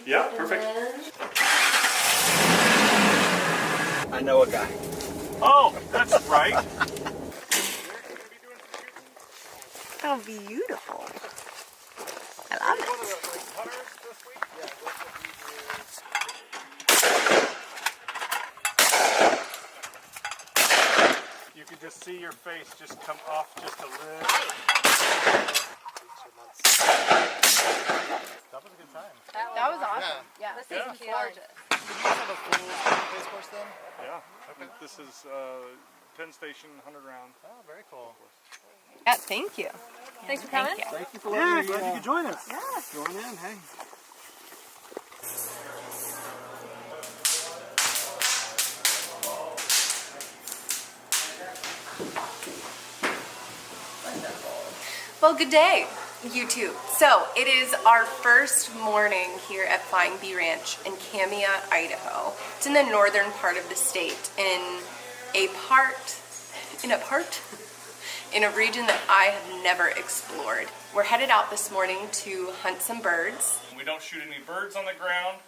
Yeah, perfect. I know a guy. Oh, that's right. Oh, beautiful. I love it. You can just see your face just come off just a little. That was a good time. That was awesome. Yeah. This is gorgeous. Did you guys have a full race course then? Yeah. Okay. This is Penn Station 100 round. Oh, very cool. Yeah, thank you. Thanks for coming. Thank you for letting me. Glad you could join us. Yeah. Join in, hey. Well, good day, YouTube. So it is our first morning here at Flying Bee Ranch in Camia, Idaho. It's in the northern part of the state, in a region that I have never explored. We're headed out this morning to hunt some birds. We don't shoot any birds on the ground.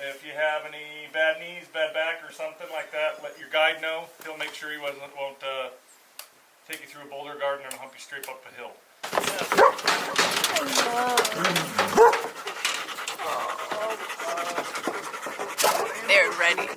If you have any bad knees, bad back, or something like that, let your guide know. He'll make sure he won't take you through a boulder garden and hump you straight up a hill. They're ready.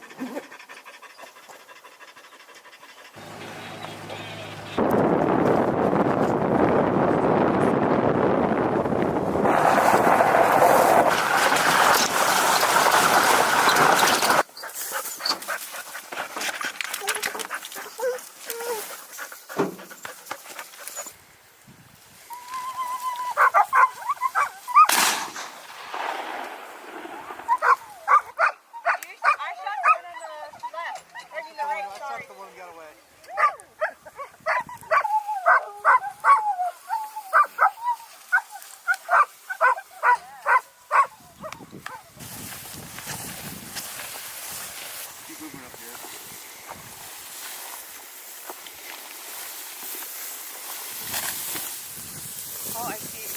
Oh, I see.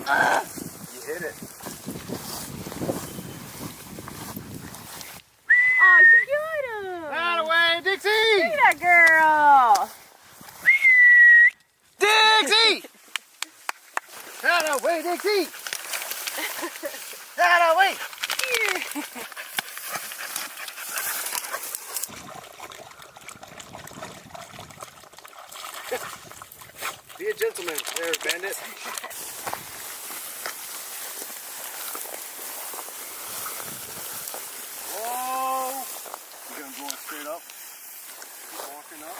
You hit it. Oh, she got him! Out away, Dixie! Look at that girl! Dixie! Out away, Dixie! Out away! Be a gentleman there, bandit. Whoa! You're gonna go straight up. Keep walking up.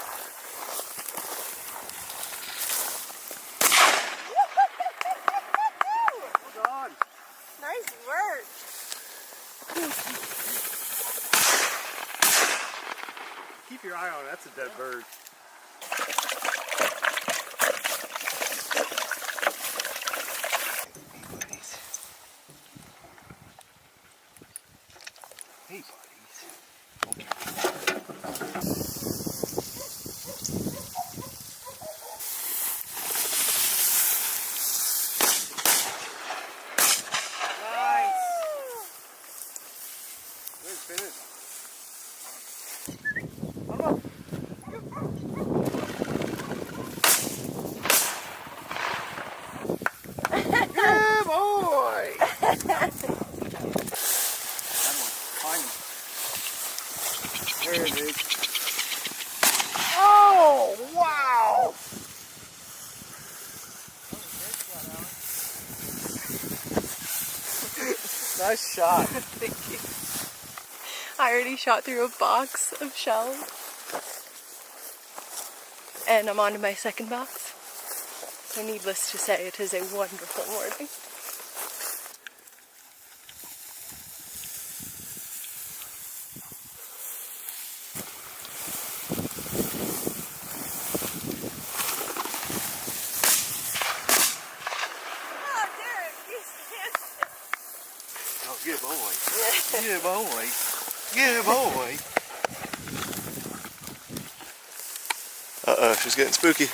Well done. Nice work. Keep your eye on it. That's a dead bird. Hey, buddies. Nice. Good finish. Good boy. Find him. There it is. Oh, wow! Nice shot. Thank you. I already shot through a box of shells. And I'm on to my second box. So needless to say, it is a wonderful morning. Good boy. Good boy. Good boy. Uh-oh, she's getting spooky.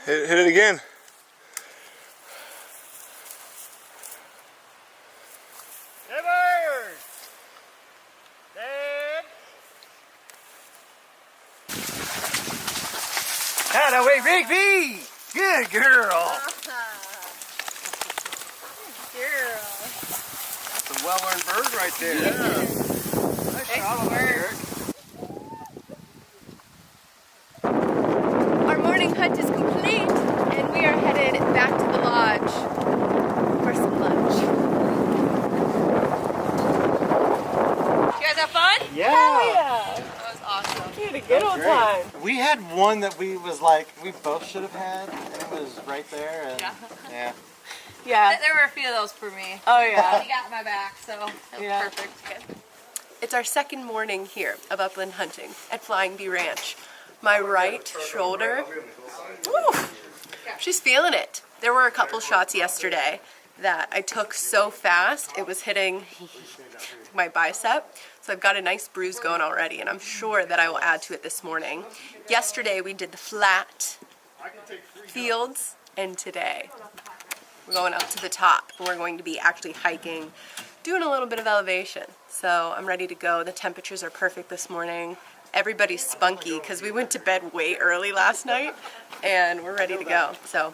Hit it again. Never! Dad! That away, Rigby! Good girl! Girl. That's a well-earned bird right there. Yeah. Nice shot on that, Eric. Our morning hunt is complete, and we are headed back to the lodge for some lunch. You guys have fun? Yeah. That was awesome. We had a good old time. We had one that we both should have had, and it was right there. And yeah. Yeah. There were a few of those for me. Oh yeah. He got my back, so it was Yeah. perfect. It's our second morning here of upland hunting at Flying Bee Ranch. My right shoulder, woo, she's feeling it. There were a couple shots yesterday that I took so fast it was hitting my bicep. So I've got a nice bruise going already, and I'm sure that I will add to it this morning. Yesterday we did the flat fields, and today we're going up to the top, and we're going to be actually hiking, doing a little bit of elevation. So I'm ready to go. The temperatures are perfect this morning. Everybody's spunky because we went to bed way early last night, and we're ready to go. So